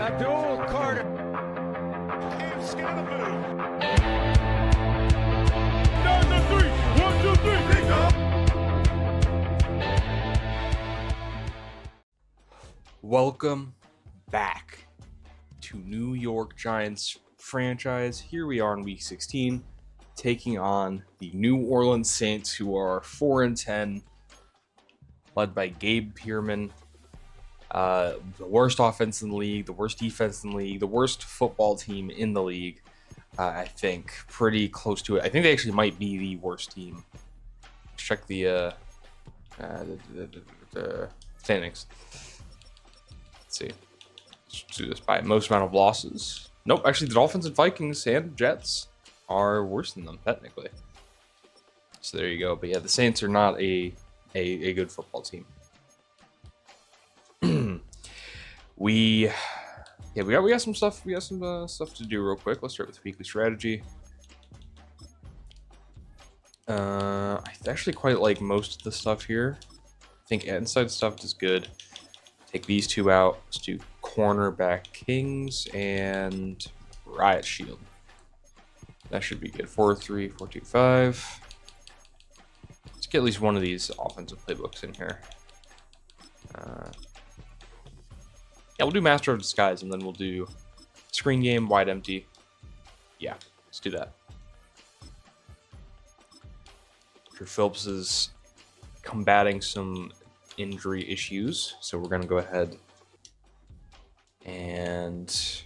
Abdul Carter. Can't scan the move. Down the three. 1, 2, 3. Big up. Welcome back to New York Giants franchise. Here we are in Week 16, taking on the New Orleans Saints, who are 4-10, led by Gabe Pearman. The worst offense in the league, the worst defense in the league, the worst football team in the league. I think pretty close to it. I think they actually might be the worst team. Let's check the standings. Let's see. Let's do this by most amount of losses. Nope, actually the Dolphins and Vikings and Jets are worse than them technically. So there you go. But yeah, the Saints are not a good football team. we got some stuff. We got some stuff to do real quick. Let's start with weekly strategy. I actually quite like most of the stuff here. I think inside stuff is good. Take these two out. Let's do cornerback Kings and Riot Shield. That should be good. 4-3, 4-2-5. Let's get at least one of these offensive playbooks in here. Yeah, we'll do Master of Disguise, and then we'll do Screen Game, Wide Empty. Yeah, let's do that. Drew Phillips is combating some injury issues, so we're going to go ahead and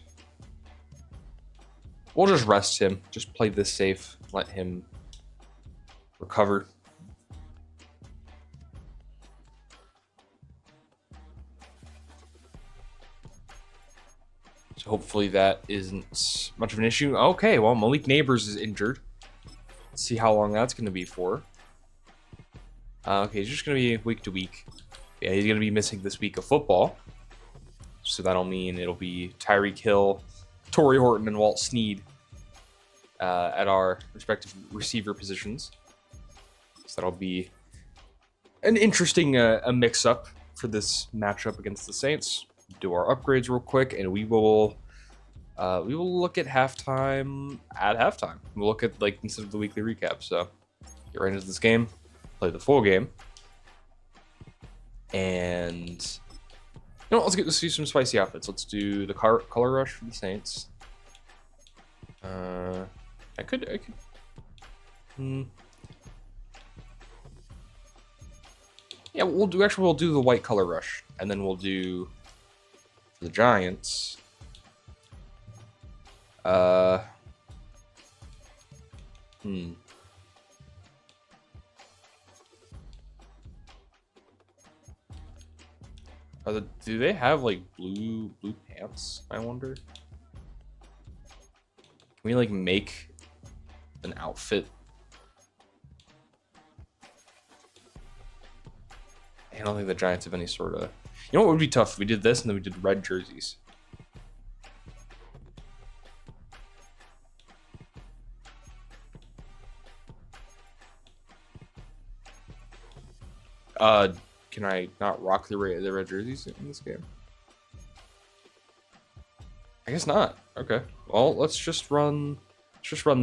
we'll just rest him. Just play this safe, let him recover. So hopefully that isn't much of an issue. Okay, well, Malik Neighbors is injured. Let's see how long that's going to be for. Okay, he's just going to be week to week. Yeah, he's going to be missing this week of football. So that'll mean it'll be Tyreek Hill, Torrey Horton, and Walt Snead at our respective receiver positions. So that'll be an interesting mix-up for this matchup against the Saints. Do our upgrades real quick, and we will look at halftime. At halftime, we'll look at instead of the weekly recap. So get right into this game, play the full game, and let's do some spicy outfits. Let's do the color rush for the Saints. I could. Yeah, we'll do the white color rush, and then we'll do for the Giants. Do they have blue pants? I wonder. Can we make an outfit? I don't think the Giants have any sort of. You know what would be tough? If we did this and then we did red jerseys. Can I not rock the red jerseys in this game? I guess not. Okay. Well, let's just run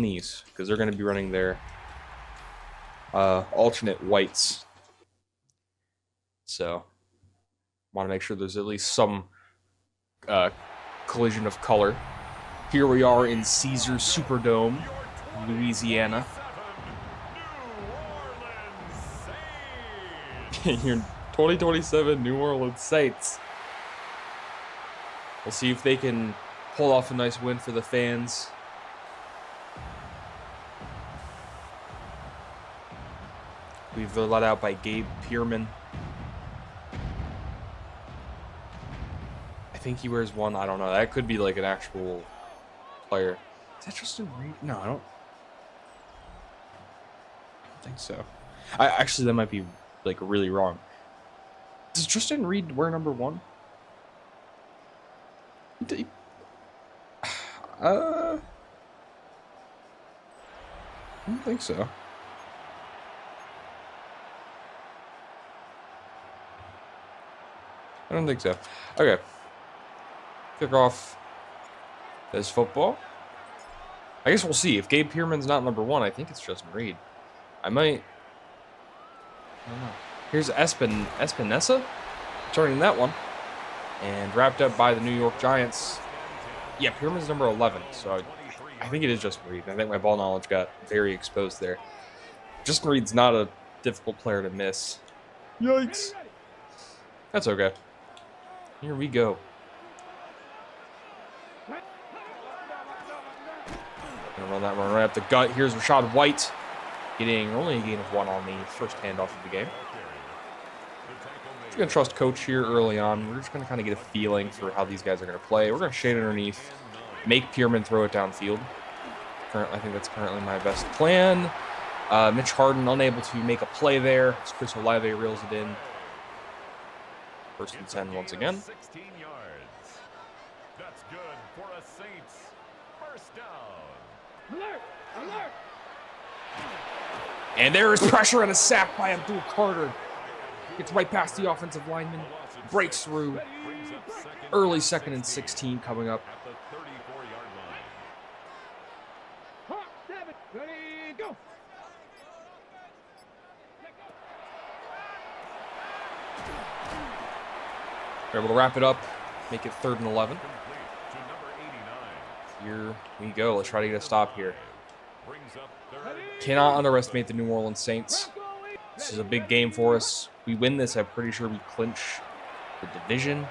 these because they're going to be running their alternate whites. So, want to make sure there's at least some collision of color. Here we are in Caesars Superdome, Louisiana. Your 2027 New Orleans Saints. We'll see if they can pull off a nice win for the fans. We've let out by Gabe Pearman. I think he wears one. I don't know. That could be an actual player. Is that Justin Reed? No, I don't think so. Actually, that might be really wrong. Does Justin Reed wear number 1? I don't think so. I don't think so. Okay. Kick off this football. I guess we'll see. If Gabe Pearman's not number 1, I think it's Justin Reed. I don't know. Here's Espinesa turning that one. And wrapped up by the New York Giants. Yeah, Pearman's number 11. So I think it is Justin Reed. I think my ball knowledge got very exposed there. Justin Reed's not a difficult player to miss. Yikes. That's okay. Here we go. Gonna run that one right up the gut. Here's Rashad White getting only a gain of 1 on the first handoff of the game. Just gonna trust coach here early on. We're just gonna kind of get a feeling for how these guys are gonna play. We're gonna shade underneath, make Pearman throw it downfield. I think that's currently my best plan. Mitch Harden unable to make a play there. Chris Olave reels it in. First and 10 once again. 16 yards. That's good for a Saints first down. Alert! Alert! And there is pressure and a sack by Abdul Carter. Gets right past the offensive lineman. Breaks through. Early 2nd and 16 coming up. At the 34-yard line. Hot, David, ready, go! We're able to wrap it up. Make it 3rd and 11. Complete to number 89. Here we go. Let's try to get a stop here. Brings up third. Cannot underestimate the New Orleans Saints. This is a big game for us. We win this, I'm pretty sure we clinch the division.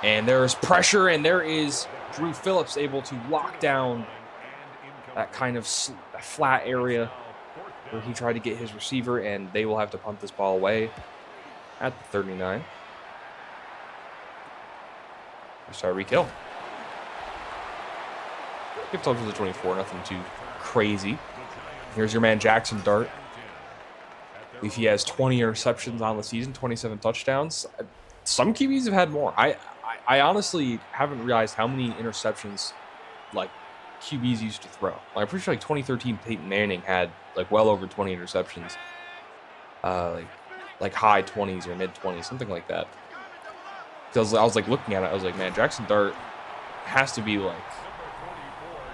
And there is pressure, and there is Drew Phillips able to lock down that kind of flat area where he tried to get his receiver, and they will have to punt this ball away at the 39. Tyreek Hill. Gets up to the 24, nothing too crazy. Here's your man Jackson Dart. I believe he has 20 interceptions on the season, 27 touchdowns. Some QBs have had more. I honestly haven't realized how many interceptions like QBs used to throw. Like, I'm pretty sure like 2013 Peyton Manning had like well over 20 interceptions. Like high 20s or mid 20s, something like that. Because I was like looking at it, I was like, man, Jackson Dart has to be like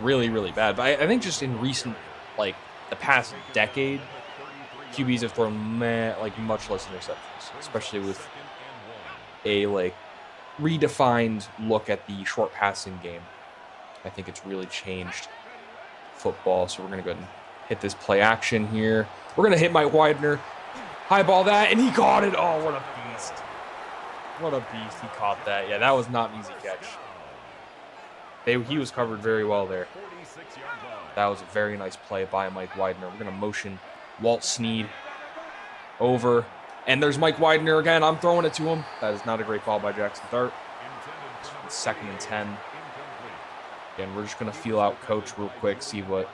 really, really bad. But I think just in recent, like the past decade, QBs have thrown like much less interceptions, especially with a like redefined look at the short passing game. I think it's really changed football. So we're gonna go ahead and hit this play action here. We're gonna hit Mike Widener, high ball that, and he caught it. Oh, what a beast! What a beast! He caught that. Yeah, that was not an easy catch. He was covered very well there. That was a very nice play by Mike Widener. We're gonna motion Walt Snead over. And there's Mike Widener again. I'm throwing it to him. That is not a great call by Jackson Dart. 2nd and 10. Again, we're just going to feel out coach real quick, see what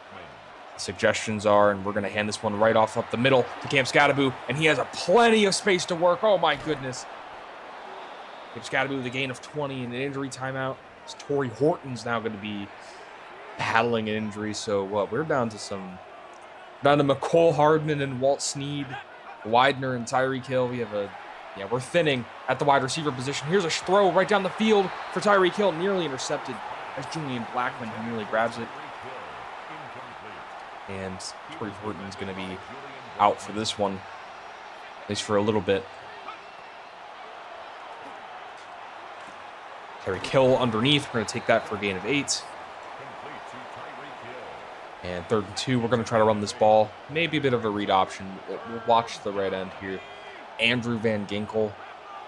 suggestions are, and we're going to hand this one right off up the middle to Cam Scattaboo, and he has plenty of space to work. Oh, my goodness. Cam Scattaboo with a gain of 20 and an injury timeout. Torrey Horton's now going to be battling an injury, so we're down to McCole Hardman and Walt Snead, Widener and Tyreek Hill. We're thinning at the wide receiver position. Here's a throw right down the field for Tyreek Hill, nearly intercepted as Julian Blackman, who nearly grabs it. And Torrey Horton's going to be out for this one, at least for a little bit. Tyreek Hill underneath. We're going to take that for a gain of 8. And 3rd and 2, we're going to try to run this ball. Maybe a bit of a read option. We'll watch the right end here. Andrew Van Ginkel.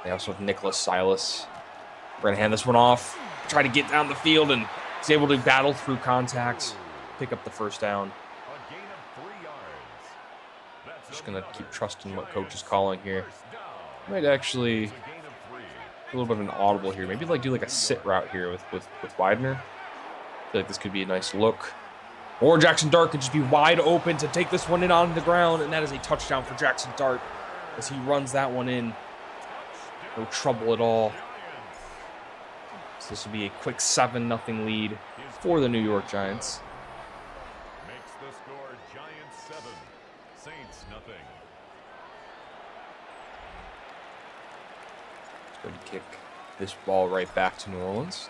They also have Nicholas Silas. We're going to hand this one off. Try to get down the field, and he's able to battle through contacts. Pick up the first down. Just going to keep trusting what coach is calling here. Might actually a little bit of an audible here. Maybe do a sit route here with Widener. I feel like this could be a nice look. Or Jackson Dart could just be wide open to take this one in on the ground, and that is a touchdown for Jackson Dart as he runs that one in. No trouble at all. So this will be a quick 7-0 lead for the New York Giants. Makes the score Giants 7, Saints nothing. Good kick this ball right back to New Orleans.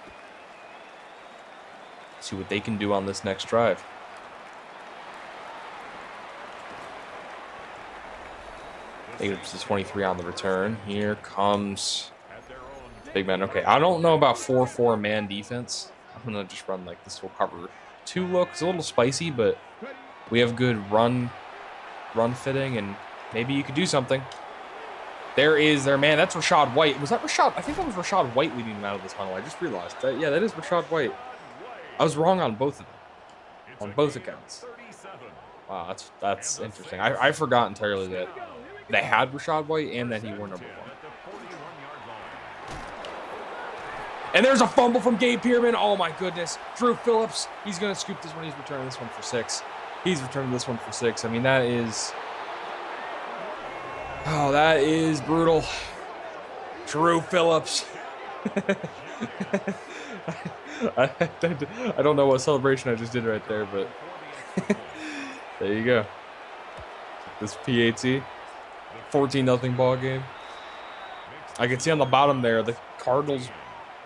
See what they can do on this next drive. It's 23 on the return. Here comes Big Man. Okay, I don't know about 4-4 man defense. I'm going to just run like this will cover 2 look. It's a little spicy, but we have good run fitting, and maybe you could do something. There is their man. That's Rashad White. Was that Rashad? I think that was Rashad White leading him out of this tunnel. I just realized that. Yeah, that is Rashad White. I was wrong on both of them. On both accounts. Wow, that's interesting. I forgot entirely that they had Rashad White and that he wore number 1. And there's a fumble from Gabe Pearman. Oh my goodness. Drew Phillips. He's going to scoop this one. He's returning this one for 6. He's returning this one for 6. I mean, that is... Oh, that is brutal. Drew Phillips. I don't know what celebration I just did right there, but there you go. This PAT. 14-0 ball game. I can see on the bottom there, the Cardinals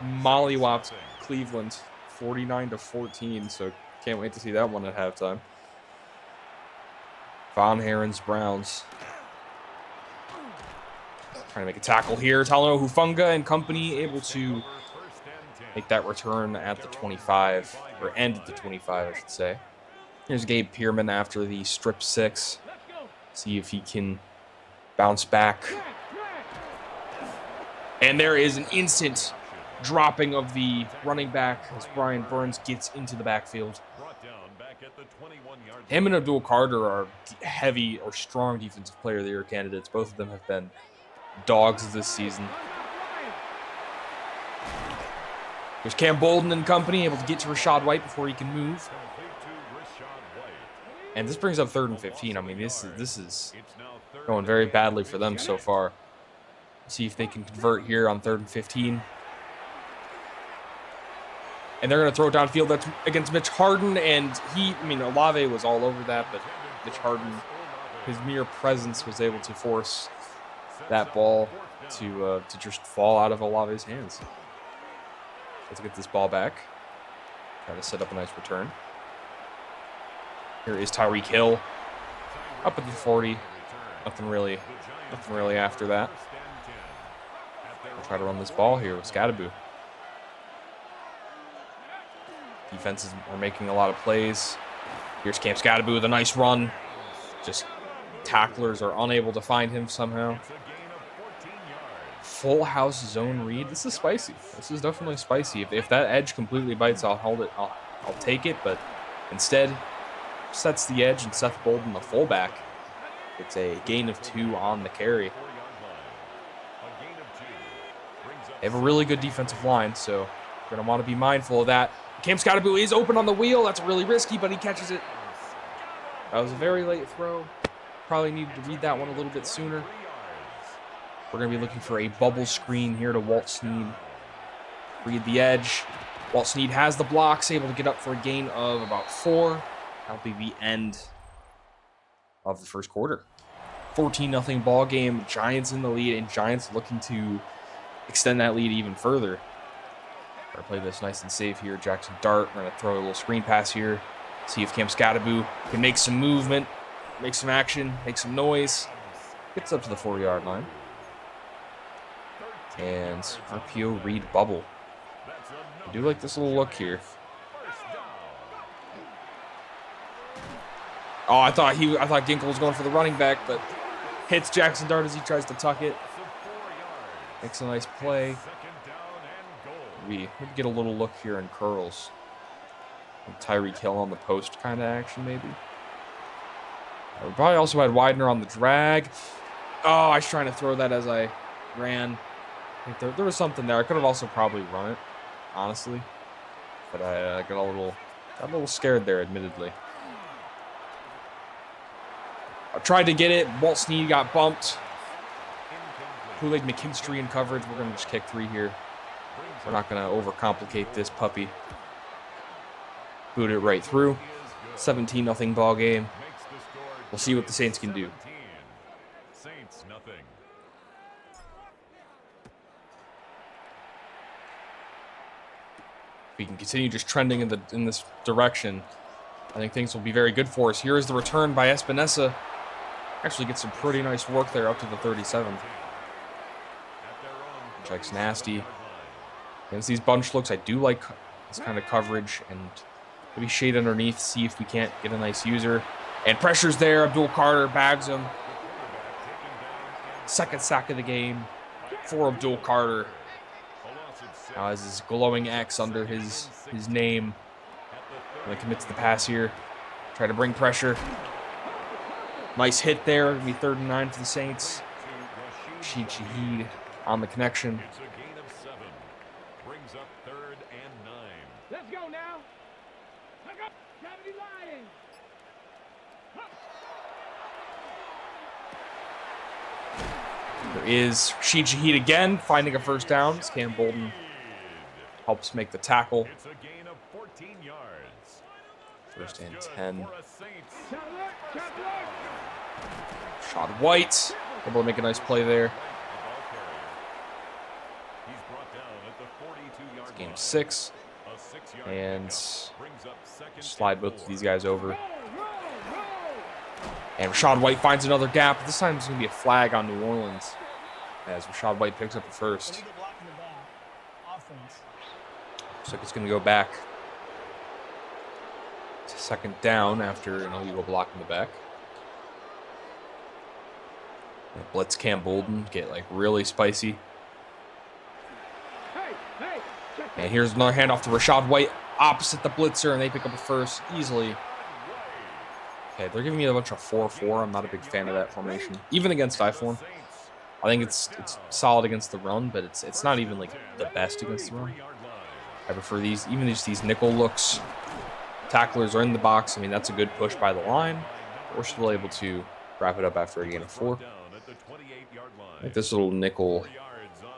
mollywopped Cleveland 49-14, so can't wait to see that one at halftime. Von Herons, Browns. Trying to make a tackle here. Talanoa Hufanga and company able to make that return at the 25, or end at the 25, I should say. Here's Gabe Pearman after the strip 6. See if he can bounce back. And there is an instant dropping of the running back as Brian Burns gets into the backfield. Him and Abdul Carter are heavy or strong defensive player of the year candidates. Both of them have been dogs this season. There's Cam Bolden and company able to get to Rashad White before he can move. And this brings up 3rd and 15. I mean, this is going very badly for them so far. See if they can convert here on 3rd and 15. And they're going to throw it downfield. That's against Mitch Harden. And Olave was all over that, but Mitch Harden, his mere presence was able to force that ball to just fall out of Olave's hands. Let's get this ball back. Try to set up a nice return. Here is Tyreek Hill. Up at the 40. Nothing really after that. We'll try to run this ball here with Scadaboo. Defenses are making a lot of plays. Here's Cam Scadaboo with a nice run. Just tacklers are unable to find him somehow. Full house zone read. This is spicy. This is definitely spicy. If that edge completely bites, I'll hold it. I'll take it. But instead, sets the edge and Seth Bolden, the fullback. It's a gain of 2 on the carry. They have a really good defensive line, so we're going to want to be mindful of that. Cam Scadaboo is open on the wheel. That's really risky, but he catches it. That was a very late throw. Probably needed to read that one a little bit sooner. We're going to be looking for a bubble screen here to Walt Snead. Read the edge. Walt Snead has the blocks, able to get up for a gain of about 4. That'll be the end of the first quarter. 14-0 ball game. Giants in the lead, and Giants looking to extend that lead even further. Try to play this nice and safe here. Jackson Dart. We're going to throw a little screen pass here. See if Cam Scadaboo can make some movement, make some action, make some noise. Gets up to the 4-yard line. And RPO read bubble. I do like this little look here. Oh, I thought Ginkle was going for the running back, but hits Jackson Dart as he tries to tuck it. Makes a nice play. We get a little look here in curls. Tyreek Hill on the post kind of action, maybe. We probably also had Widener on the drag. Oh, I was trying to throw that as I ran. I think there was something there. I could have also probably run it, honestly. But I got a little scared there, admittedly. I tried to get it. Walt Snead got bumped. Kool-Aid McKinstry in coverage. We're going to just kick 3 here. We're not going to overcomplicate this puppy. Boot it right through. 17-0 ball game. We'll see what the Saints can do. If we can continue just trending in this direction, I think things will be very good for us. Here is the return by Espinosa. Actually gets some pretty nice work there up to the 37. Checks nasty. Against these bunch looks, I do like this kind of coverage, and maybe shade underneath, see if we can't get a nice user. And pressure's there. Abdul Carter bags him. Second sack of the game for Abdul Carter. Now has his glowing X under his name. He commits the pass here. Try to bring pressure. Nice hit there. It'll be 3rd and 9 for the Saints. Rashid Shaheed on the connection. It's a gain of 7. Brings up 3rd and 9. Let's go now. Let's go. Gravity Lions. There is Rashid Shaheed again, finding a first down. Cam Bolden helps make the tackle. It's a gain of 14 yards. 1st and 10. Shot alert. Shot alert. Shot White, able to make a nice play there. He's brought down at the 42-yard Game line. 6. A 6-yard And pickup brings up 2nd slide both of these guys over. Roll, roll, roll. And Rashad White finds another gap. This time it's going to be a flag on New Orleans as Rashad White picks up the first. Illegal block in the back. Offense. Looks like it's going to go back to 2nd down after an illegal block in the back. And blitz Cam Bolden get like really spicy. Hey, hey. Check And here's another handoff to Rashad White opposite the blitzer, and they pick up a first easily. Okay, they're giving me a bunch of 4-4. I'm not a big fan of that formation, even against I-form. I think it's solid against the run, but it's not even like the best against the run. I prefer these, even just these nickel looks. Tacklers are in the box. I mean, that's a good push by the line. We're still able to wrap it up after a gain of 4. Like this little nickel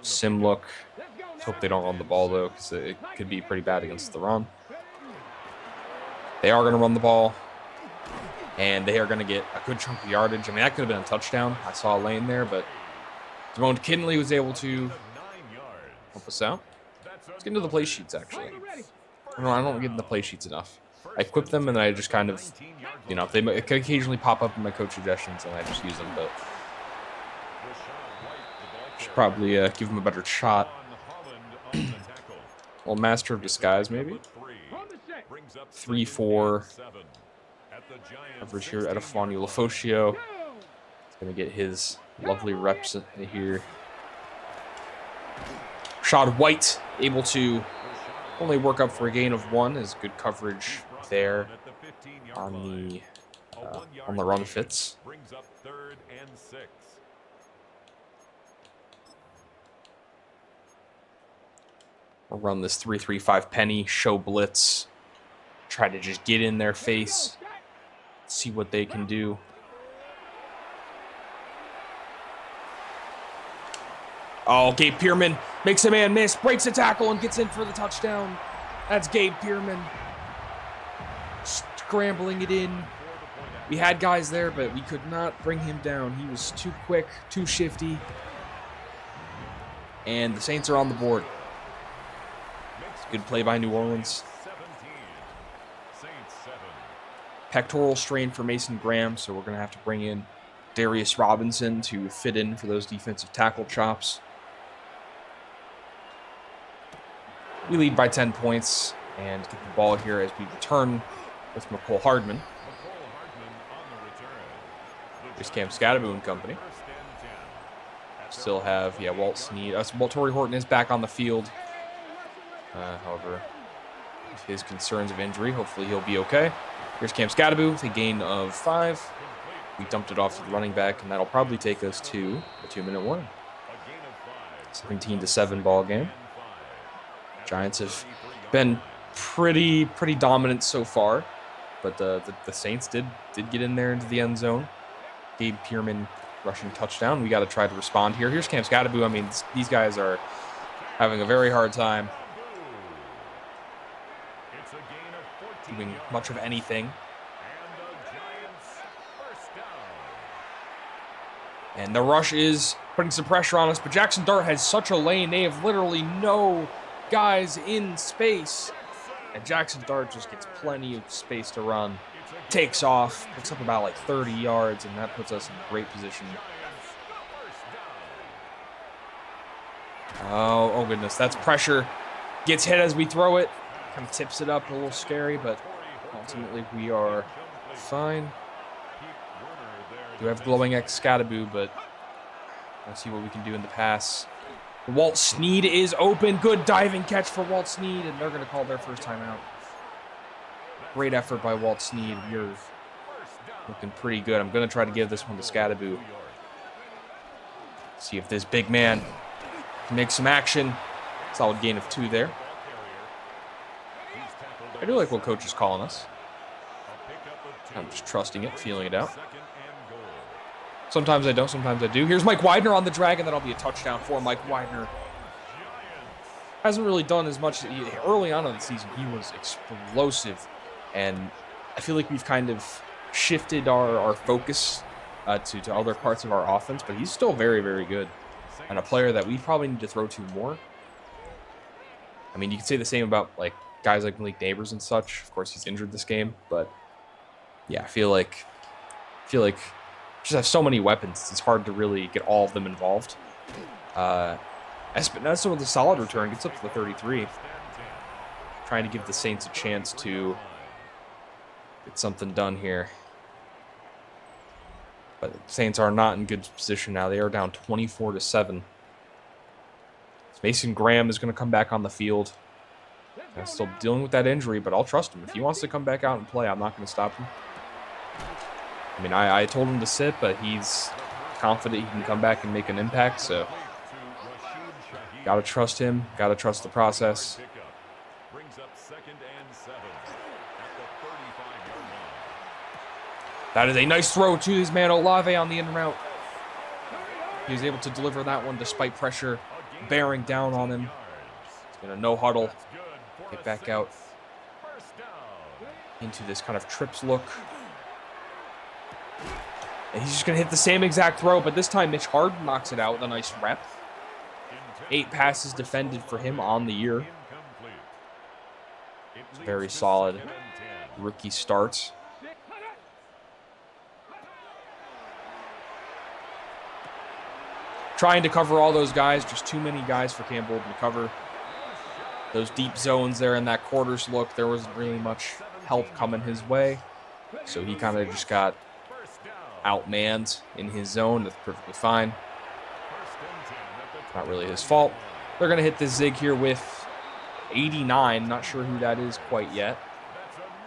sim look. Hope they don't run the ball though, because it could be pretty bad against the run. They are going to run the ball, and they are going to get a good chunk of yardage. I mean, that could have been a touchdown. I saw a lane there, but Damone Kinley was able to help us out. Let's get into the play sheets, actually. I don't get in the play sheets enough. I equip them, and then I just kind of, you know, they can occasionally pop up in my coach suggestions, and I just use them, but should probably give them a better shot. Well, Master of Disguise, maybe? 3-4. Coverage here, Edifani Lafoscio. He's going to get his lovely reps here. Rashad White able to only work up for a gain of 1. Is good coverage there on the run fits. Brings up 3rd and 6. We'll run this 3-3-5 penny, show blitz. Try to just get in their face. See what they can do. Oh, Gabe Pearman makes a man miss, breaks a tackle, and gets in for the touchdown. That's Gabe Pearman. Scrambling it in. We had guys there, but we could not bring him down. He was too quick, too shifty. And the Saints are on the board. Good play by New Orleans. Pectoral strain for Mason Graham, so we're going to have to bring in Darius Robinson to fit in for those defensive tackle chops. We lead by 10 points and get the ball here as we return with McCole Hardman. Here's Cam Scattaboo and company. Still have, Walt Snead. Torrey Horton is back on the field. However, with his concerns of injury, hopefully he'll be okay. Here's Cam Scattaboo with a gain of 5. We dumped it off to the running back, and that'll probably take us to a 2-minute warning. 17-7 ball game. Giants have been pretty dominant so far, but the Saints did get in there into the end zone. Gabe Pearman rushing touchdown. We got to try to respond here. Here's Cam Scattaboo. I mean, these guys are having a very hard time doing much of anything. And the rush is putting some pressure on us, but Jackson Dart has such a lane. They have literally no guys in space. And Jackson Dart just gets plenty of space to run. Takes off, picks up about like 30 yards, and that puts us in great position. Oh goodness, that's pressure. Gets hit as we throw it. Kind of tips it up, a little scary, but ultimately we are fine. Do have glowing Excalibur, but let's see what we can do in the pass. Walt Sneed is open. Good diving catch for Walt Sneed, and they're going to call their first timeout. Great effort by Walt Sneed. You're looking pretty good. I'm going to try to give this one to Scadaboo. See if this big man can make some action. Solid gain of 2 there. I do like what coach is calling us. I'm just trusting it, feeling it out. Sometimes I don't, sometimes I do. Here's Mike Widener on the drag, and that'll be a touchdown for Mike Widener. Hasn't really done as much. Early on in the season, he was explosive. And I feel like we've kind of shifted our focus to other parts of our offense, but he's still very, very good. And a player that we probably need to throw to more. I mean, you could say the same about like guys like Malik Neighbors and such. Of course, he's injured this game, but yeah, I feel like just have so many weapons. It's hard to really get all of them involved. Espinosa with a solid return, gets up to the 33. Trying to give the Saints a chance to get something done here. But the Saints are not in good position now. They are down 24-7. Mason Graham is going to come back on the field. I'm still dealing with that injury, but I'll trust him. If he wants to come back out and play, I'm not going to stop him. I mean, I told him to sit, but he's confident he can come back and make an impact, so got to trust him, got to trust the process. That is a nice throw to his man Olave on the in route. He was able to deliver that one despite pressure bearing down on him. He's going to no huddle, get back out into this kind of trips look. And he's just going to hit the same exact throw, but this time Mitch Harden knocks it out with a nice rep. 8 passes defended for him on the year. Very solid rookie start. Trying to cover all those guys, just too many guys for Cam Bolden to cover. Those deep zones there in that quarters look, there wasn't really much help coming his way. So he kind of just got outmanned in his zone. That's perfectly fine. Not really his fault. They're going to hit this zig here with 89. Not sure who that is quite yet.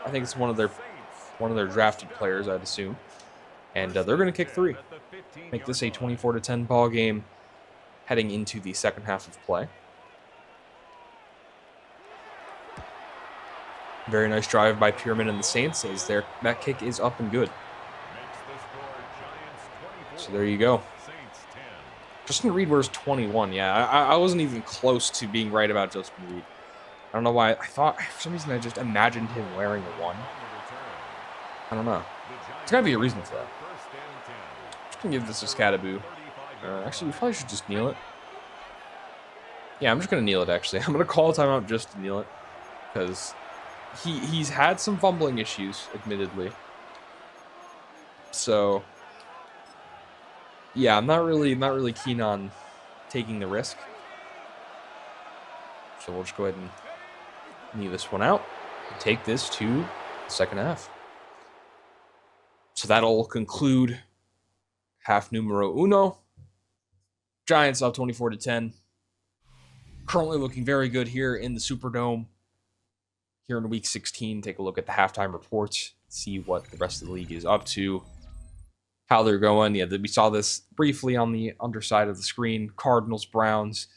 I think it's one of their drafted players, I'd assume. And they're going to kick 3. Make this a 24-10 ball game heading into the second half of play. Very nice drive by Pierman and the Saints as that kick is up and good. So there you go. Justin Reed wears 21. Yeah, I wasn't even close to being right about Justin Reed. I don't know why. I thought, for some reason, I just imagined him wearing a 1. I don't know. There's got to be a reason for that. I'm going to give this to Scadaboo. Actually, we probably should just kneel it. Yeah, I'm just going to kneel it, actually. I'm going to call a timeout just to kneel it. Because he's had some fumbling issues, admittedly. So, yeah, I'm not really keen on taking the risk. So we'll just go ahead and knee this one out and take this to the second half. So that'll conclude half numero uno. Giants up 24-10. Currently looking very good here in the Superdome. Here in week 16, take a look at the halftime reports, see what the rest of the league is up to, how they're going. Yeah, we saw this briefly on the underside of the screen. Cardinals, Browns,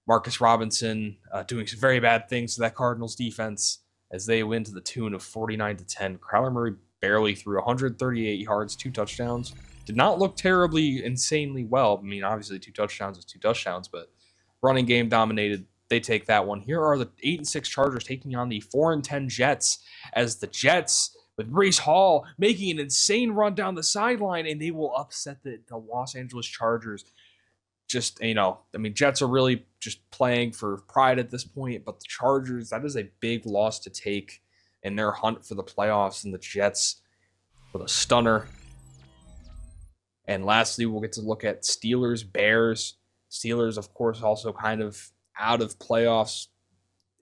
Marcus Robinson doing some very bad things to that Cardinals defense as they win to the tune of 49-10. Kyler Murray barely threw 138 yards, 2 touchdowns. Did not look terribly, insanely well. I mean, obviously 2 touchdowns is 2 touchdowns, but running game dominated. They take that one. Here are the 8-6 Chargers taking on the 4-10 Jets as the Jets, with Breece Hall making an insane run down the sideline, and they will upset the Los Angeles Chargers just, you know, I mean, Jets are really just playing for pride at this point, but the Chargers, that is a big loss to take in their hunt for the playoffs, and the Jets with a stunner. And lastly, we'll get to look at Steelers, Bears. Steelers, of course, also kind of out of playoffs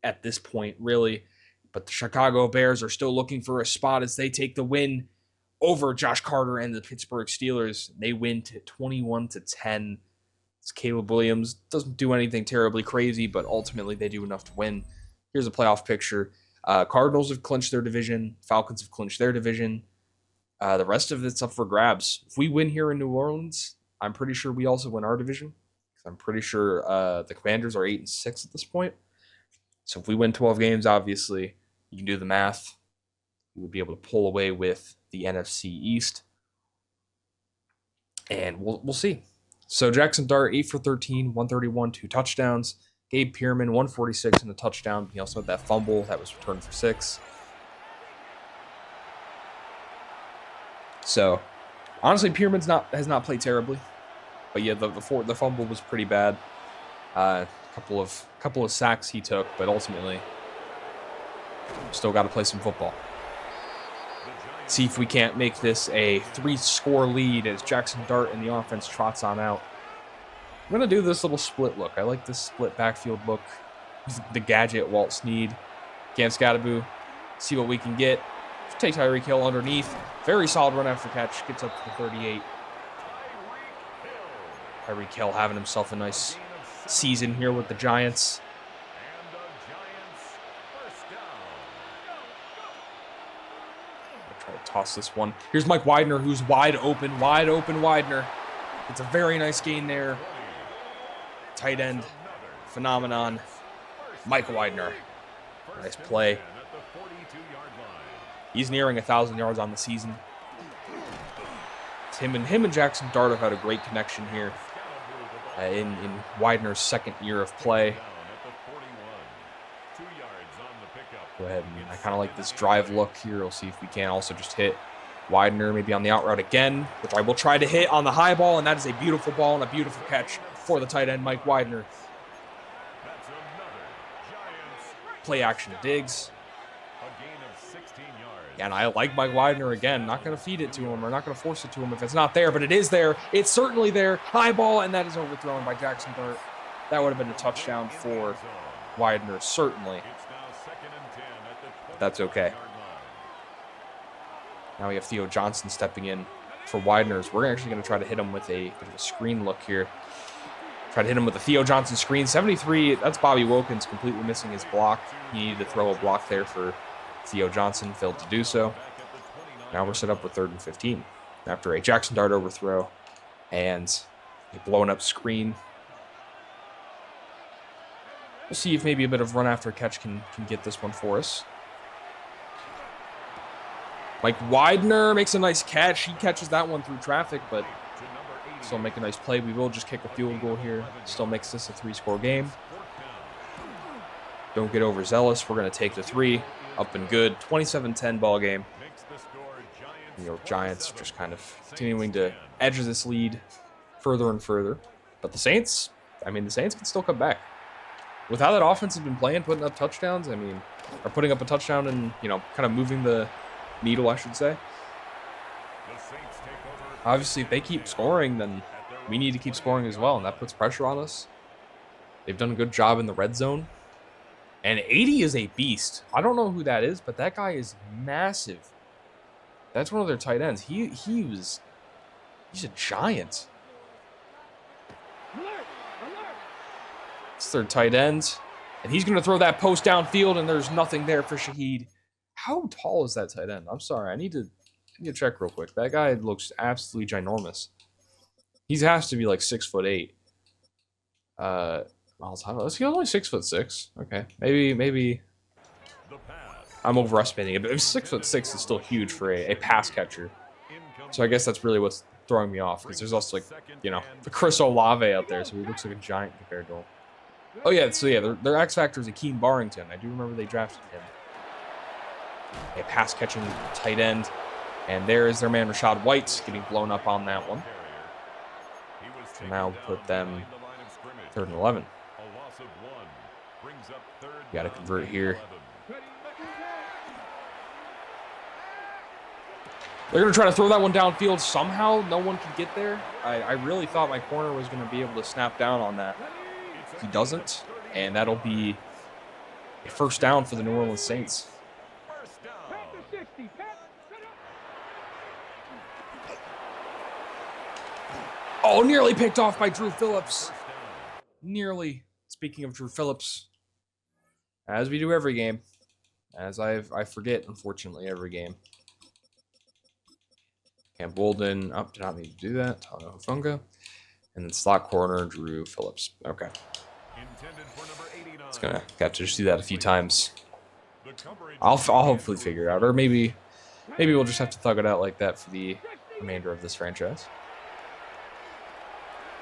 at this point, really. But the Chicago Bears are still looking for a spot as they take the win over Josh Carter and the Pittsburgh Steelers. They win to 21-10. It's Caleb Williams. Doesn't do anything terribly crazy, but ultimately they do enough to win. Here's a playoff picture. Cardinals have clinched their division. Falcons have clinched their division. The rest of it's up for grabs. If we win here in New Orleans, I'm pretty sure we also win our division. I'm pretty sure the Commanders are 8-6 at this point. So if we win 12 games, obviously, you can do the math. We would be able to pull away with the NFC East. And we'll see. So Jackson Dart, 8 for 13, 131, 2 touchdowns. Gabe Pearman, 146 and a touchdown. He also had that fumble that was returned for 6. So, honestly, Pearman's has not played terribly. But yeah, the fumble was pretty bad. Couple of sacks he took, but ultimately, still got to play some football. See if we can't make this a 3-score lead as Jackson Dart and the offense trots on out. I'm going to do this little split look. I like this split backfield look. The gadget, Walt Snead, Cam Scattaboo. See what we can get. Take Tyreek Hill underneath. Very solid run after catch. Gets up to the 38. Tyreek Hill having himself a nice season here with the Giants. Try to toss this one. Here's Mike Widener, who's wide open Widener. It's a very nice gain there. Tight end phenomenon, Mike Widener. Nice play. He's nearing 1,000 yards on the season. Him and Jackson Dart have had a great connection here in Widener's second year of play. Go ahead, and I kind of like this drive look here. We'll see if we can also just hit Widener maybe on the out route again, which I will try to hit on the high ball, and that is a beautiful ball and a beautiful catch for the tight end, Mike Widener. Play action to Diggs. And I like Mike Widener again. Not going to feed it to him or not going to force it to him if it's not there, but it is there. It's certainly there. High ball, and that is overthrown by Jackson Dart. That would have been a touchdown for Widener, certainly. But that's okay. Now we have Theo Johnson stepping in for Widener's. We're actually going to try to hit him with a bit of a screen look here. Try to hit him with a Theo Johnson screen. 73, that's Bobby Wilkins completely missing his block. He needed to throw a block there for Theo Johnson, failed to do so. Now we're set up with 3rd and 15 after a Jackson Dart overthrow and a blown up screen. We'll see if maybe a bit of run after catch can get this one for us. Mike Widener makes a nice catch. He catches that one through traffic, but still make a nice play. We will just kick a field goal here. Still makes this a 3-score game. Don't get overzealous. We're going to take the 3. Up and good. 27-10 ball game. New York Giants just kind of continuing to edge this lead further and further. But the Saints, the Saints can still come back. With how that offense has been playing, putting up touchdowns, or putting up a touchdown and, kind of moving the needle, I should say. Obviously, if they keep scoring, then we need to keep scoring as well, and that puts pressure on us. They've done a good job in the red zone. And 80 is a beast. I don't know who that is, but that guy is massive. That's one of their tight ends. He's a giant. It's their tight end. And he's going to throw that post downfield, and there's nothing there for Shaheed. How tall is that tight end? I'm sorry. I need to check real quick. That guy looks absolutely ginormous. He has to be like 6'8". He's only 6'6". Okay, maybe I'm overestimating it, but 6'6" is still huge for a pass catcher. So I guess that's really what's throwing me off, because there's also the Chris Olave out there, so he looks like a giant compared to him. Oh yeah, so yeah, their X factor is Akeem Barrington. I do remember they drafted him. A pass catching tight end, and there is their man Rashad White getting blown up on that one. So now put them 3rd and 11. A loss of 1 brings up 3rd. Got to convert here. They're going to try to throw that one downfield somehow. No one can get there. I really thought my corner was going to be able to snap down on that. He doesn't, and that'll be a 1st down for the New Orleans Saints. Oh, nearly picked off by Drew Phillips. Nearly. Speaking of Drew Phillips, as we do every game, as I forget, unfortunately, every game. Cam Bolden, did not need to do that. Funga. And then slot corner, Drew Phillips. Okay. It's gonna have to just do that a few times. I'll hopefully figure it out, or maybe we'll just have to thug it out like that for the remainder of this franchise.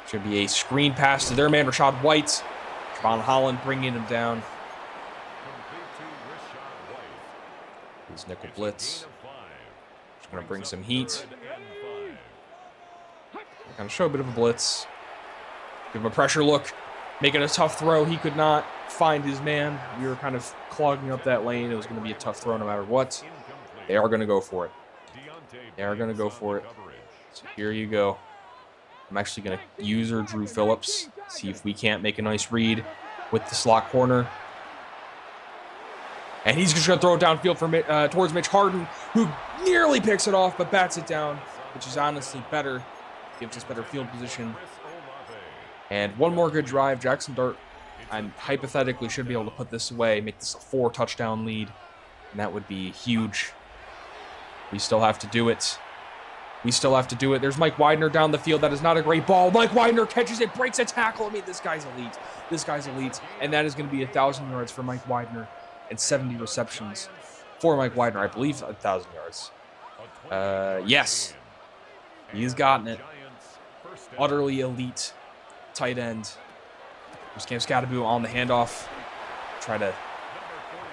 Should be a screen pass to their man, Rashad White. Javon Holland bringing him down. He's nickel blitz. Just gonna bring some heat. Kind of show a bit of a blitz. Give him a pressure look. Making a tough throw. He could not find his man. We were kind of clogging up that lane. It was going to be a tough throw no matter what. They are going to go for it. They are going to go for it. So here you go. I'm actually going to user Drew Phillips. See if we can't make a nice read with the slot corner. And he's just going to throw it downfield for towards Mitch Harden, who nearly picks it off but bats it down, which is honestly better. Gives us better field position. And one more good drive. Jackson Dart, I hypothetically should be able to put this away, make this a 4-touchdown lead. And that would be huge. We still have to do it. We still have to do it. There's Mike Widener down the field. That is not a great ball. Mike Widener catches it, breaks a tackle. I mean, this guy's elite. This guy's elite. And that is going to be 1,000 yards for Mike Widener and 70 receptions for Mike Widener. I believe 1,000 yards. Yes. He's gotten it. Utterly elite tight end. There's Cam Scattaboo on the handoff. Try to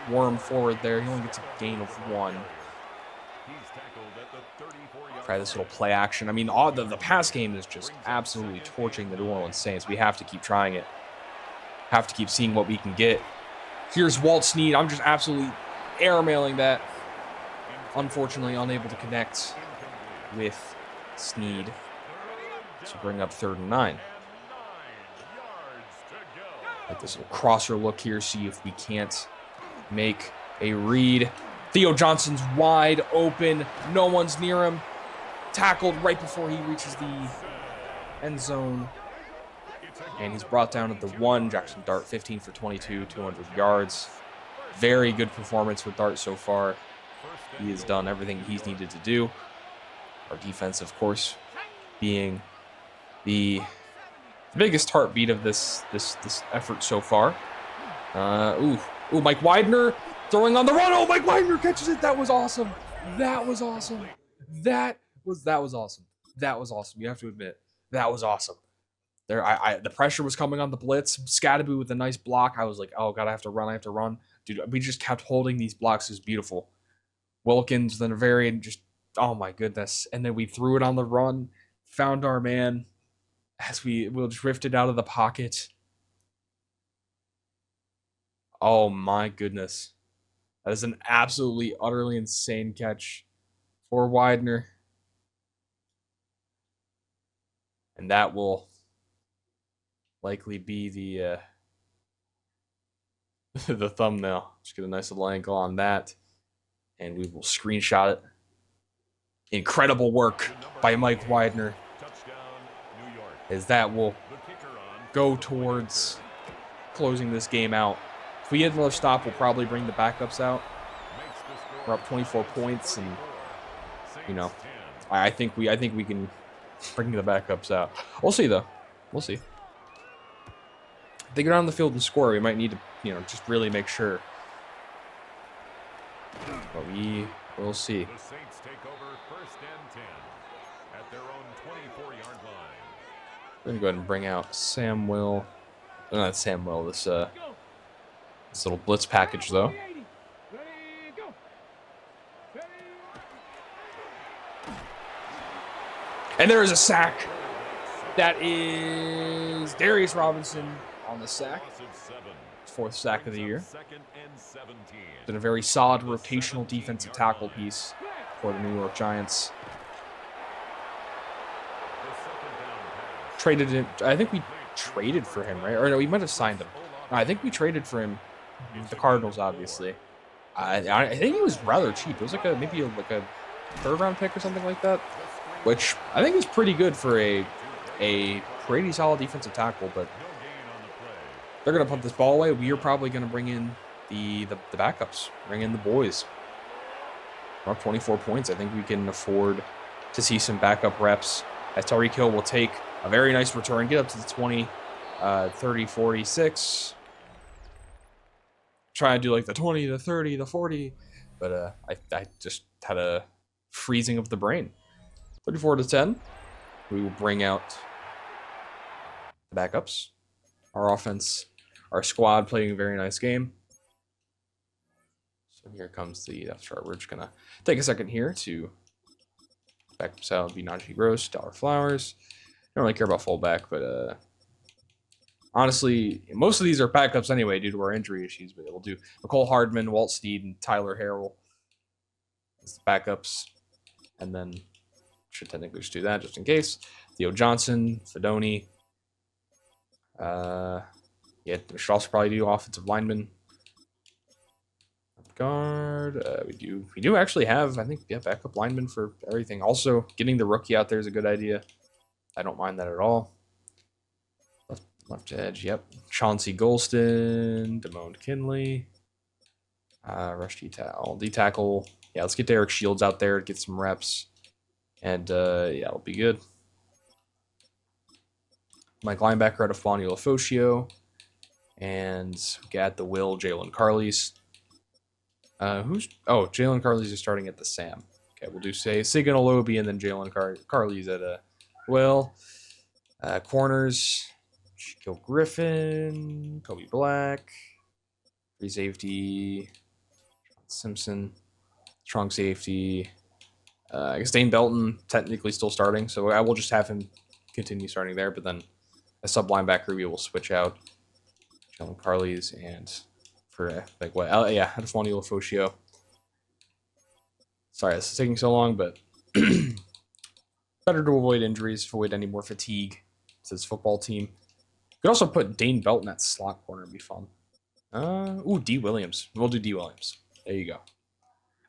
worm forward there. He only gets a gain of 1. Try this little play action. I mean, the pass game is just absolutely torching the New Orleans Saints. We have to keep trying it. Have to keep seeing what we can get. Here's Walt Snead. I'm just absolutely airmailing that. Unfortunately, unable to connect with Snead to bring up 3rd and 9. Like this little crosser look here, see if we can't make a read. Theo Johnson's wide open. No one's near him. Tackled right before he reaches the end zone. And he's brought down at the 1. Jackson Dart, 15 for 22, 200 yards. Very good performance with Dart so far. He has done everything he's needed to do. Our defense, of course, being the biggest heartbeat of this effort so far. Ooh, Mike Widener throwing on the run. Oh, Mike Widener catches it. That was awesome. That was awesome. That was awesome. That was awesome. You have to admit, that was awesome. There, the pressure was coming on the blitz. Scattaboo with a nice block. I was like, oh god, I have to run. Dude, we just kept holding these blocks. It was beautiful. Wilkins, then Averian, just, oh my goodness. And then we threw it on the run, found our man as we drifted out of the pocket. Oh my goodness. That is an absolutely, utterly insane catch for Widener. And that will likely be the the thumbnail. Just get a nice little angle on that. And we will screenshot it. Incredible work by Mike Widener. As that will go towards closing this game out. If we get another stop, we'll probably bring the backups out. We're up 24 points, and you know, I think we can bring the backups out. We'll see though. We'll see. If they get on the field and score, we might need to, you know, just really make sure. But we will see. The Saints take over 1st and 10 at their own 24-yard line. We're gonna go ahead and bring out Samuel. Not Samuel. This little blitz package though. And there is a sack. That is Darius Robinson on the sack. Loss of 7. 4th sack of the year. Second and 17. Been a very solid rotational defensive tackle piece for the New York Giants. The second down pass. Traded him. I think we traded for him, right? Or no, we might have signed him. No, I think we traded for him. The Cardinals, obviously. I think he was rather cheap. It was like maybe a 3rd round pick or something like that, which I think is pretty good for a pretty solid defensive tackle. But they're gonna punt this ball away. We are probably gonna bring in the backups, bring in the boys. We're up 24 points. I think we can afford to see some backup reps. As Tyreek Hill will take a very nice return, get up to the 20, 30, 46. Try to do like the 20, the 30, the 40, but I just had a freezing of the brain. 34-10. We will bring out the backups. Our offense, our squad playing a very nice game. So here comes the depth chart. We're just gonna take a second here to backups out. Be Najee Gross, Dollar Flowers. I don't really care about fullback, but honestly, most of these are backups anyway due to our injury issues, but we'll do McCole Hardman, Walt Steed, and Tyler Harrell as the backups. And then should technically just do that just in case. Theo Johnson, Fedoni. Yeah, we should also probably do offensive lineman. Guard. We do actually have, I think, backup lineman for everything. Also, getting the rookie out there is a good idea. I don't mind that at all. Left edge, yep. Chauncey Golston, Damone Kinley. Rush D-tackle. Yeah, let's get Derek Shields out there, get some reps. And, yeah, it'll be good. Mike linebacker out of Fonny Lofosio. And got the Will, Jalen Carleys. Jalen Carleys is starting at the Sam. Okay, we'll do Sagan Olobi and then Jalen Carleys at Will. Corners. Shaquille Griffin, Kobe Black, free safety, Simpson, strong safety. I guess Dane Belton technically still starting, so I will just have him continue starting there. But then a sub linebacker we will switch out, Jalen Carleys, and for Adefoni Lofosio. Sorry, this is taking so long, but better to avoid injuries, avoid any more fatigue to this football team. You could also put Dane Belton at slot corner. It'd be fun. D. Williams. We'll do D. Williams. There you go.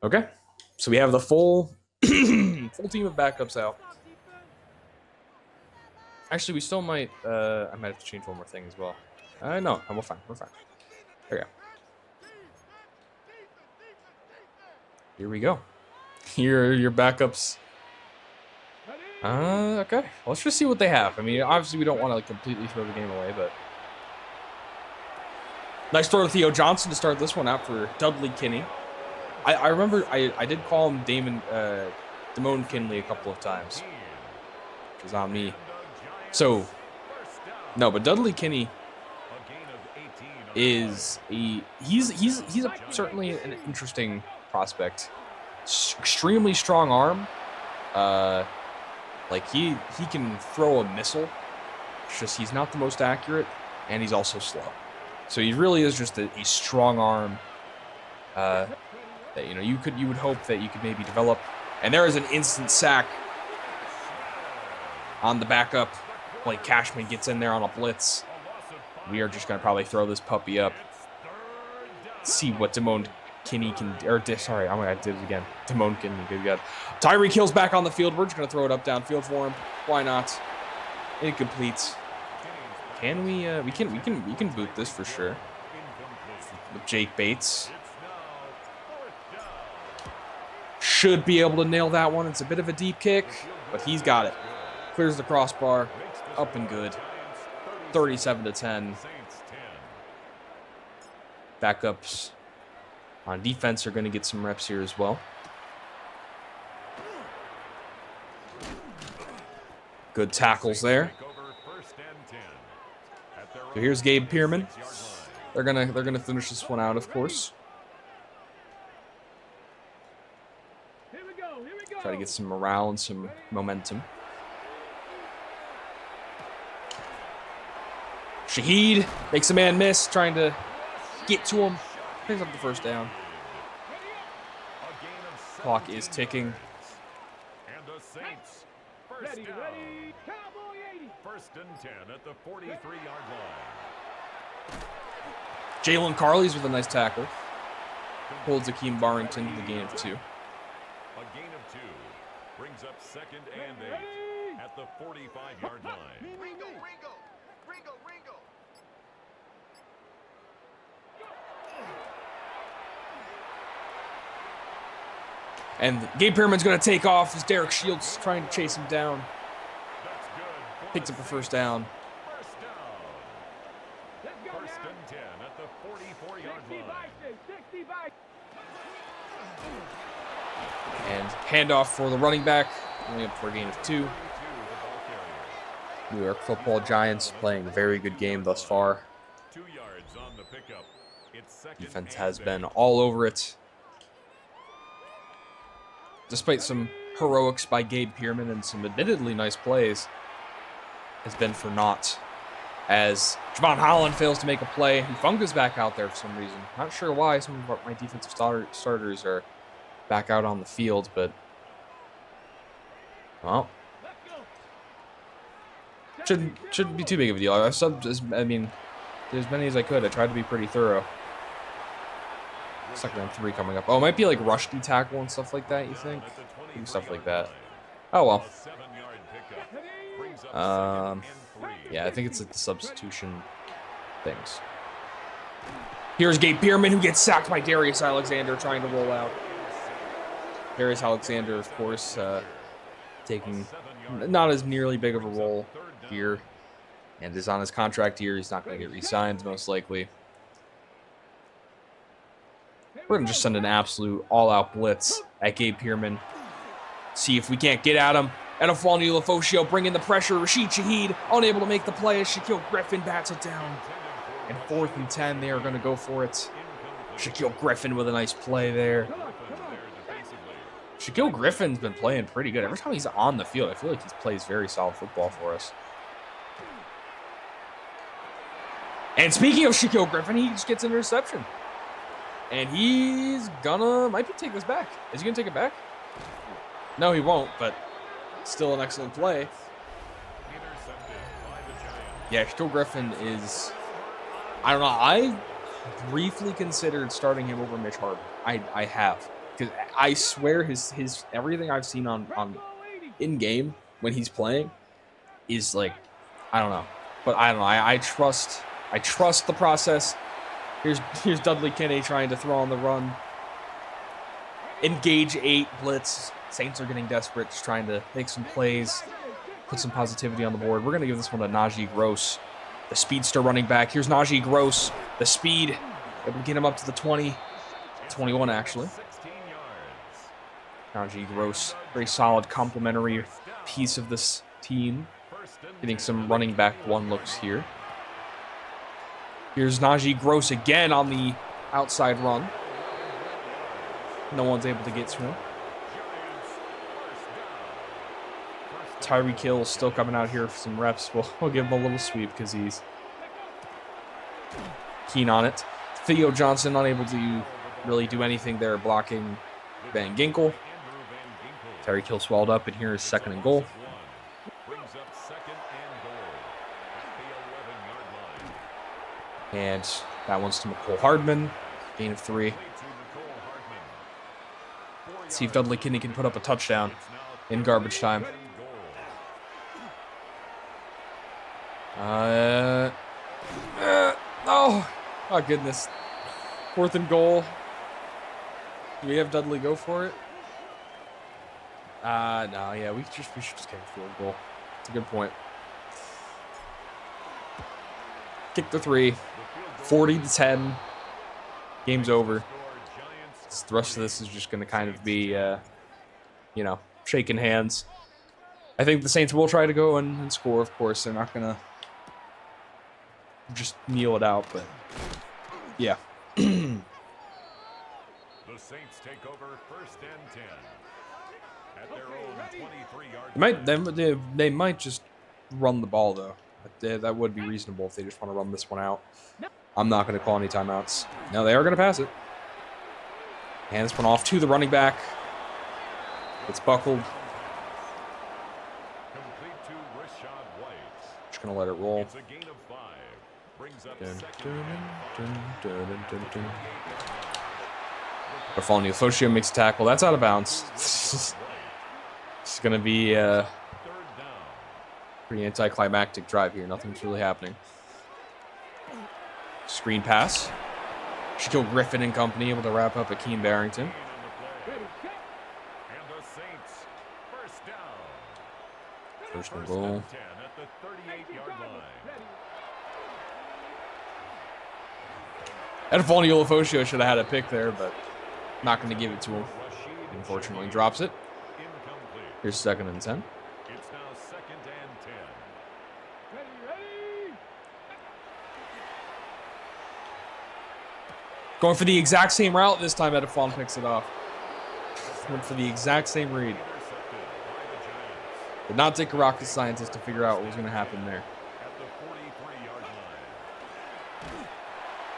Okay. So we have the full team of backups out. Actually, we still might... I might have to change one more thing as well. No, we're fine. We're fine. There we go. Here we go. Here are your backups. Okay. Let's just see what they have. I mean, obviously we don't want to completely throw the game away, but nice throw to Theo Johnson to start this one out for Dudley Kinney. I remember I did call him Damone Kinley a couple of times, which is on me. So no, but Dudley Kinney is he's certainly an interesting prospect. Extremely strong arm. Like he can throw a missile. It's just he's not the most accurate, and he's also slow. So he really is just a strong arm. That you would hope that you could maybe develop. And there is an instant sack on the backup. Blake Cashman gets in there on a blitz. We are just gonna probably throw this puppy up. See what Damone Kinney can, I did it again. Damone Kinney, good God. Tyreek Hill's back on the field. We're just gonna throw it up downfield for him. Why not? Incomplete. Can we? We can boot this for sure. With Jake Bates. Should be able to nail that one. It's a bit of a deep kick, but he's got it. Clears the crossbar. Up and good. 37-10. Backups on defense are going to get some reps here as well. Good tackles there. So here's Gabe Pearman. They're gonna finish this one out, of course. Try to get some morale and some momentum. Shaheed makes a man miss, trying to get to him. Picks up the first down. Clock is ticking. And the Saints, first down. Cowboy 80. First and 10 at the 43-yard line. Jalen Carley's with a nice tackle. Holds Akeem Barrington to the gain of 2. A gain of 2 brings up second and 8 at the 45-yard line. Ringo. And Gabe Pearman's going to take off as Derek Shields is trying to chase him down. That's good. Picks up a first down. First down. Let's go First now. and 10 at the 44-yard 60 line. And handoff for the running back. Only up for a gain of 2. New York Football Giants playing a very good game thus far. 2 yards on the pickup. It's second Defense and has 8. been all over it. Despite some heroics by Gabe Pearman and some admittedly nice plays, has been for naught. As Javon Holland fails to make a play, Hufunga's back out there for some reason. Not sure why some of my defensive starters are back out on the field, but well, shouldn't be too big of a deal. I've subbed as many as I could. I tried to be pretty thorough. Second and 3 coming up. Oh, it might be like rush D tackle and stuff like that, you think? Maybe stuff like that. Oh, well. Yeah, I think it's like the substitution things. Here's Gabe Pearman, who gets sacked by Darius Alexander trying to roll out. Darius Alexander, of course, taking not as nearly big of a role here. And is on his contract year. He's not going to get re-signed, most likely. We're going to just send an absolute all-out blitz at Gabe Pearman. See if we can't get at him. Edafwani Lafosio bringing the pressure. Rashid Shaheed unable to make the play as Shaquille Griffin bats it down. And 4th and 10, they are going to go for it. Shaquille Griffin with a nice play there. Shaquille Griffin's been playing pretty good. Every time he's on the field, I feel like he plays very solid football for us. And speaking of Shaquille Griffin, he just gets an interception. And he's might take this back. Is he gonna take it back? No, he won't, but still an excellent play. Yeah, Shaquille Griffin is, I don't know, I briefly considered starting him over Mitch Harbin. I have. Because I swear his everything I've seen on in game when he's playing is like, I don't know. But I don't know. I trust the process. Here's Dudley Kinney trying to throw on the run. Engage 8 blitz. Saints are getting desperate, just trying to make some plays, put some positivity on the board. We're going to give this one to Najee Gross, the speedster running back. Here's Najee Gross, the speed, able to get him up to the 20, 21 actually. Najee Gross, very solid complementary piece of this team. Getting some running back 1 looks here. Here's Najee Gross again on the outside run. No one's able to get to him. Tyreek Hill still coming out here for some reps. We'll give him a little sweep because he's keen on it. Theo Johnson unable to really do anything there blocking Van Ginkel. Tyreek Hill swelled up, and here is 2nd and goal. And that one's to McCole Hardman. Gain of 3. Let's see if Dudley Kinney can put up a touchdown in garbage time. Oh goodness. 4th and goal. Do we have Dudley go for it? No, yeah, we should just get a field goal. It's a good point. Kick the 3. 40-10. Game's over. The rest of this is just going to kind of be, shaking hands. I think the Saints will try to go and score, of course. They're not going to just kneel it out, but yeah. The Saints take over 1st and 10 at their own 23-yard line. They might just run the ball, though. That would be reasonable if they just want to run this one out. I'm not going to call any timeouts. No, they are going to pass it. Hand this one off to the running back. It's buckled. Just going to let it roll. It's a gain of 5. Brings up second. Bartholomew Focio makes a tackle. That's out of bounds. It's going to be pretty anticlimactic drive here. Nothing's really happening. Screen pass. Shaquille Griffin and company able to wrap up Akeem Barrington. First and goal. Edifon Ulofoshio should have had a pick there, but not going to give it to him. Unfortunately, drops it. Here's 2nd and 10. It's now 2nd and 10. Ready. Going for the exact same route this time. Edifon picks it off. Went for the exact same read. Did not take a rocket scientist to figure out what was going to happen there. At the 43-yard line.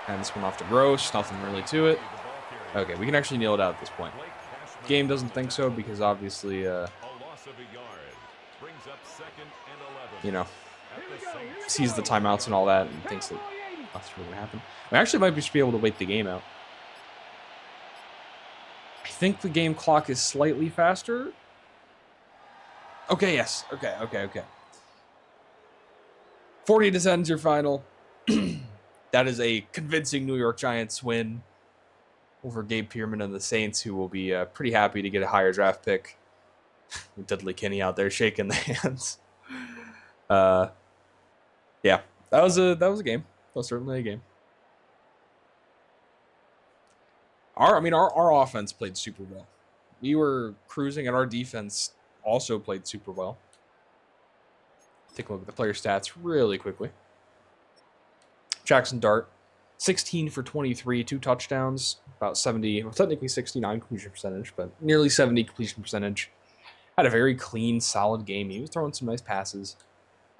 And this one off to Gross. Nothing really to it. Okay, we can actually nail it out at this point. Game doesn't think so because obviously, A loss of a yard. Brings up 2nd and 11. you know, At the Saints. sees the timeouts and all that and thinks that that's really going to happen. We actually might just be able to wait the game out. I think the game clock is slightly faster. Okay, yes. Okay. 40-10 is your final. That is a convincing New York Giants win over Gabe Pearman and the Saints, who will be pretty happy to get a higher draft pick. With Dudley Kinney out there shaking the hands. Yeah, that was a game. That was certainly a game. Our offense played super well. We were cruising, and our defense also played super well. Take a look at the player stats really quickly. Jackson Dart, 16 for 23, 2 touchdowns, about 70, well, technically 69 completion percentage, but nearly 70 completion percentage. Had a very clean, solid game. He was throwing some nice passes.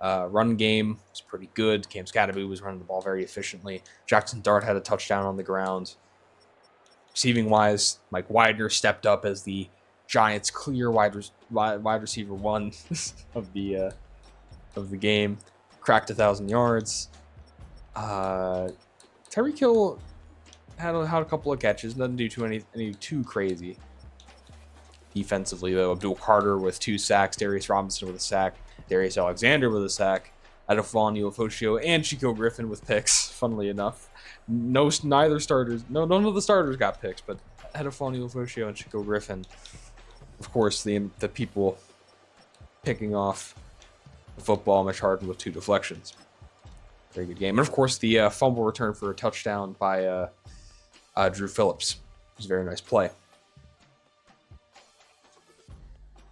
Run game was pretty good. Cam Scadaboo was running the ball very efficiently. Jackson Dart had a touchdown on the ground. Receiving-wise, Mike Widener stepped up as the Giants' clear wide receiver 1 of the game. Cracked 1,000 yards. Tyreek Hill had a couple of catches. Nothing do any too crazy. Defensively, though, Abdul Carter with 2 sacks. Darius Robinson with a sack. Darius Alexander with a sack. Edifon Ulofoshio and Chico Griffin with picks, funnily enough. None of the starters got picks, but Edifon Ulofoshio and Chico Griffin. Of course, the people picking off the football, Mitch Harden with 2 deflections. Very good game. And, of course, the fumble return for a touchdown by Drew Phillips. It was a very nice play.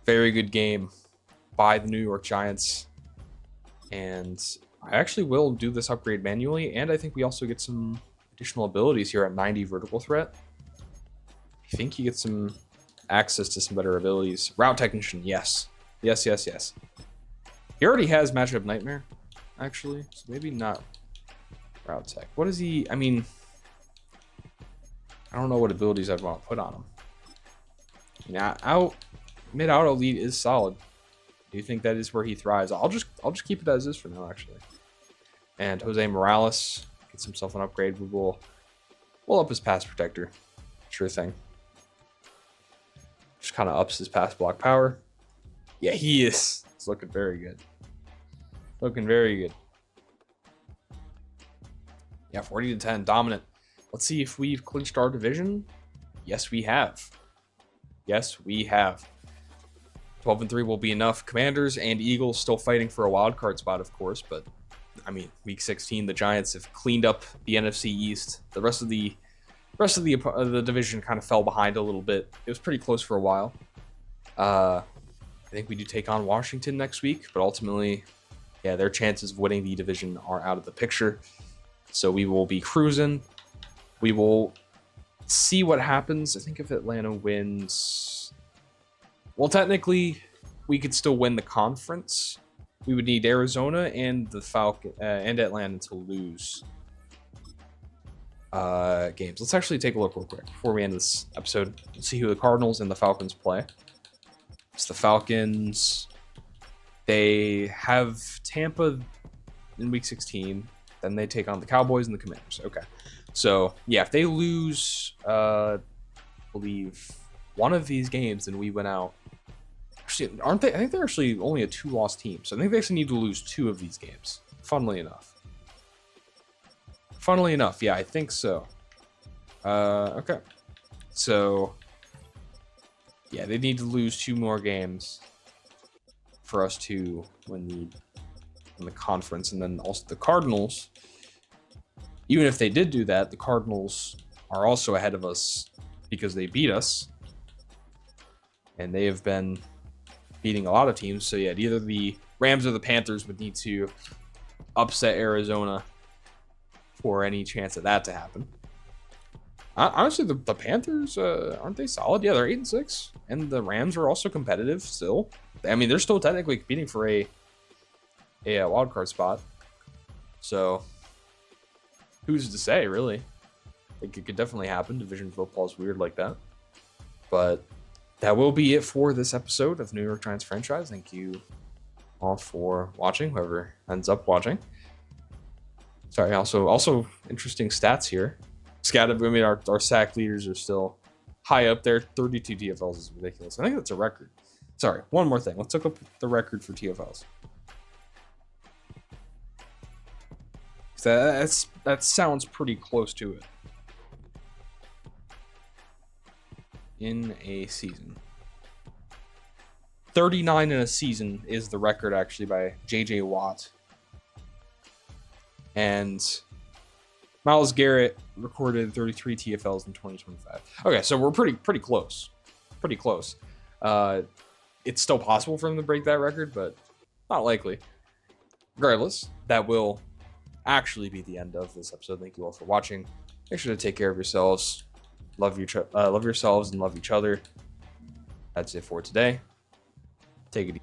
Very good game by the New York Giants. And I actually will do this upgrade manually, and I think we also get some additional abilities here at 90 vertical threat. I think you get some access to some better abilities. Route Technician, yes. Yes. He already has Matchup Nightmare, actually, so maybe not Route Tech. What is he? I mean, I don't know what abilities I'd want to put on him. Mid-out elite is solid. Do you think that is where he thrives? I'll just keep it as is for now, actually. And Jose Morales gets himself an upgrade. We'll up his pass protector. Sure thing. Just kind of ups his pass block power. Yeah, he is. It's looking very good. Looking very good. Yeah, 40-10, dominant. Let's see if we've clinched our division. Yes, we have. 12-3 will be enough. Commanders and Eagles still fighting for a wild card spot, of course, but I mean, week 16, the Giants have cleaned up the NFC East. The rest of the division kind of fell behind a little bit. It was pretty close for a while. I think we do take on Washington next week, but ultimately, yeah, their chances of winning the division are out of the picture. So we will be cruising. We will see what happens. I think if Atlanta wins, well, technically, we could still win the conference. we would need Arizona and the and Atlanta to lose games. Let's actually take a look real quick before we end this episode. Let's see who the Cardinals and the Falcons play. It's the Falcons. They have Tampa in Week 16. Then they take on the Cowboys and the Commanders. Okay. So, yeah, if they lose, I believe, one of these games, then we went out. Actually, aren't they? I think they're actually only a 2-loss team. So I think they actually need to lose 2 of these games. Funnily enough. Yeah, I think so. Okay. So, yeah, they need to lose 2 more games for us to win the conference. And then also the Cardinals, even if they did do that, the Cardinals are also ahead of us because they beat us. And they have been beating a lot of teams. So, yeah, either the Rams or the Panthers would need to upset Arizona for any chance of that to happen. Honestly, the Panthers, aren't they solid? Yeah, they're 8-6. And the Rams are also competitive still. I mean, they're still technically competing for a wild card spot. So, who's to say, really? I think it could definitely happen. Division football is weird like that. But that will be it for this episode of New York Giants Franchise. Thank you all for watching, whoever ends up watching. Sorry, also interesting stats here. Scattered, I mean, our sack leaders are still high up there. 32 TFLs is ridiculous. I think that's a record. Sorry, one more thing. Let's look up the record for TFLs. That sounds pretty close to it. In a season. 39 in a season is the record, actually, by J.J. Watt. And Myles Garrett recorded 33 TFLs in 2025. Okay, so we're pretty close. Pretty close. It's still possible for him to break that record, but not likely. Regardless, that will actually be the end of this episode. Thank you all for watching. Make sure to take care of yourselves. Love yourselves and love each other. That's it for today. Take it easy.